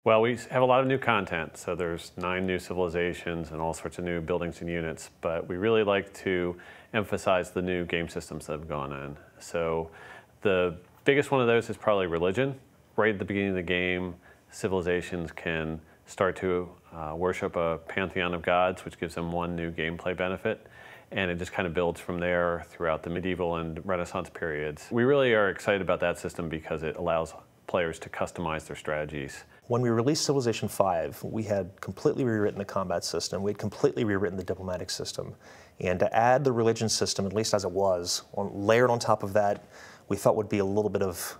Well, we have a lot of new content, so there's 9 new civilizations and all sorts of new buildings and units, but we really like to emphasize the new game systems that have gone in. So the biggest one of those is probably religion. Right at the beginning of the game, civilizations can start to worship a pantheon of gods, which gives them one new gameplay benefit. And it just kind of builds from there throughout the medieval and Renaissance periods. We really are excited about that system because it allows players to customize their strategies. When we released Civilization V, we had completely rewritten the combat system. We had completely rewritten the diplomatic system. And to add the religion system, at least as it was, layered on top of that, we thought would be a little bit of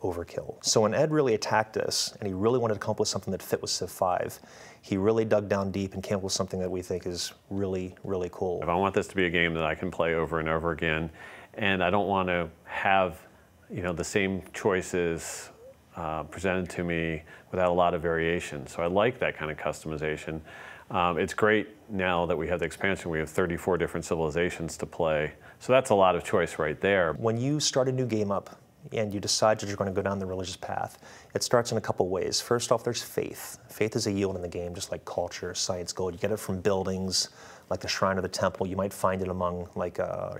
overkill. So when Ed really attacked us, and he really wanted to come up with something that fit with Civ 5, he really dug down deep and came up with something that we think is really, really cool. I want this to be a game that I can play over and over again, and I don't want to have, the same choices presented to me without a lot of variation. So I like that kind of customization. It's great now that we have the expansion. We have 34 different civilizations to play. So that's a lot of choice right there. When you start a new game up and you decide that you're going to go down the religious path, it starts in a couple ways. First off, there's faith. Faith is a yield in the game, just like culture, science, gold. You get it from buildings, like the shrine or the temple. You might find it among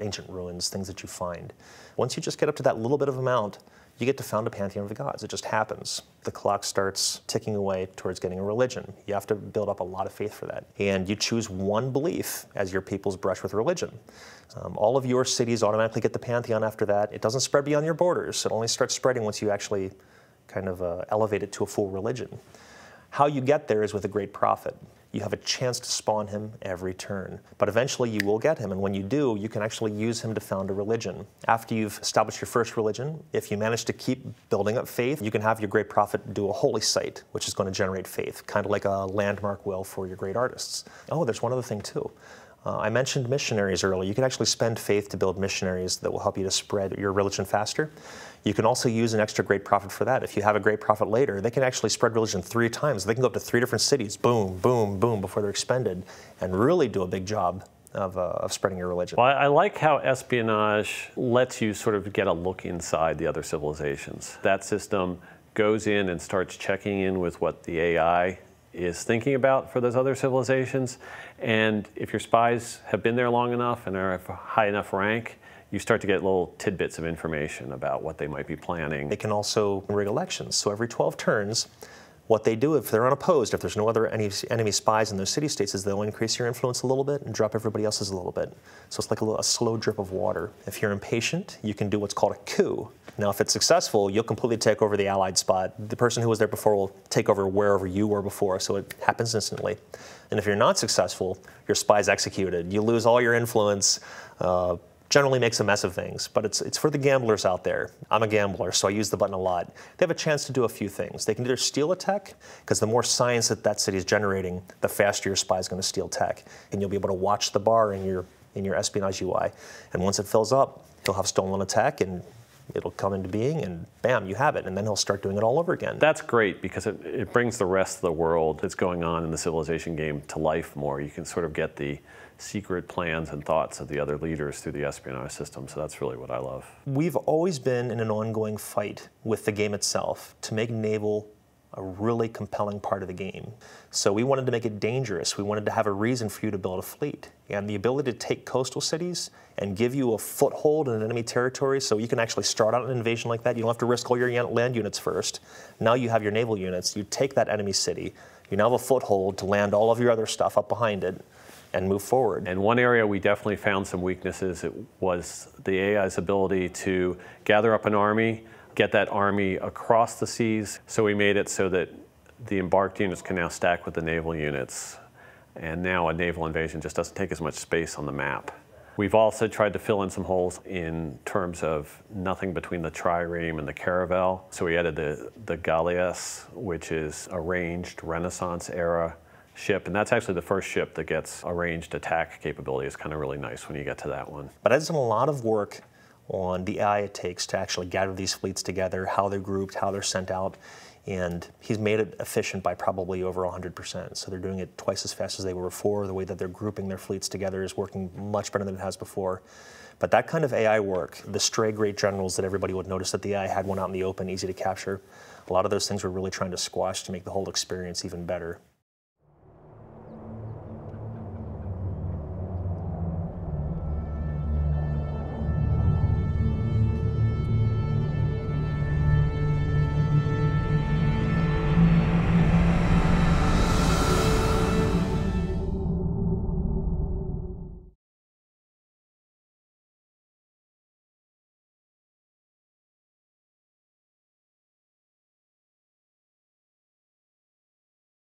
ancient ruins, things that you find. Once you just get up to that little bit of amount, you get to found a pantheon of the gods. It just happens. The clock starts ticking away towards getting a religion. You have to build up a lot of faith for that. And you choose one belief as your people's brush with religion. All of your cities automatically get the pantheon after that. It doesn't spread beyond your borders. It only starts spreading once you actually kind of elevate it to a full religion. How you get there is with a great prophet. You have a chance to spawn him every turn. But eventually you will get him, and when you do, you can actually use him to found a religion. After you've established your first religion, if you manage to keep building up faith, you can have your great prophet do a holy site, which is going to generate faith, kind of like a landmark will for your great artists. Oh, there's one other thing too. I mentioned missionaries earlier. You can actually spend faith to build missionaries that will help you to spread your religion faster. You can also use an extra great prophet for that. If you have a great prophet later, they can actually spread religion 3 times. They can go up to 3 different cities, boom, boom, boom, before they're expended, and really do a big job of spreading your religion. Well, I like how espionage lets you sort of get a look inside the other civilizations. That system goes in and starts checking in with what the AI is thinking about for those other civilizations. And if your spies have been there long enough and are of a high enough rank, you start to get little tidbits of information about what they might be planning. They can also rig elections. So every 12 turns, what they do if they're unopposed, if there's no other enemy spies in those city-states, is they'll increase your influence a little bit and drop everybody else's a little bit. So it's like a slow drip of water. If you're impatient, you can do what's called a coup. Now, if it's successful, you'll completely take over the allied spot. The person who was there before will take over wherever you were before, so it happens instantly. And if you're not successful, your spy's executed. You lose all your influence. Generally makes a mess of things, but it's for the gamblers out there. I'm a gambler, so I use the button a lot. They have a chance to do a few things. They can either steal a tech, because the more science that city is generating, the faster your spy is going to steal tech, and you'll be able to watch the bar in your espionage UI. And once it fills up, he'll have stolen a tech, and it'll come into being, and bam, you have it, and then he'll start doing it all over again. That's great because it brings the rest of the world that's going on in the civilization game to life more. You can sort of get the secret plans and thoughts of the other leaders through the espionage system, so that's really what I love. We've always been in an ongoing fight with the game itself to make naval a really compelling part of the game. So we wanted to make it dangerous. We wanted to have a reason for you to build a fleet. And the ability to take coastal cities and give you a foothold in an enemy territory so you can actually start out an invasion like that. You don't have to risk all your land units first. Now you have your naval units. You take that enemy city. You now have a foothold to land all of your other stuff up behind it and move forward. And one area we definitely found some weaknesses, it was the AI's ability to gather up an army, get that army across the seas. So we made it so that the embarked units can now stack with the naval units. And now a naval invasion just doesn't take as much space on the map. We've also tried to fill in some holes in terms of nothing between the trireme and the caravel. So we added the galleass, which is a ranged Renaissance era ship, and that's actually the first ship that gets a ranged attack capability. It's kind of really nice when you get to that one. But I've done a lot of work on the AI it takes to actually gather these fleets together, how they're grouped, how they're sent out, and he's made it efficient by probably over 100%. So they're doing it twice as fast as they were before. The way that they're grouping their fleets together is working much better than it has before. But that kind of AI work, the stray great generals that everybody would notice that the AI had one out in the open, easy to capture, a lot of those things we're really trying to squash to make the whole experience even better.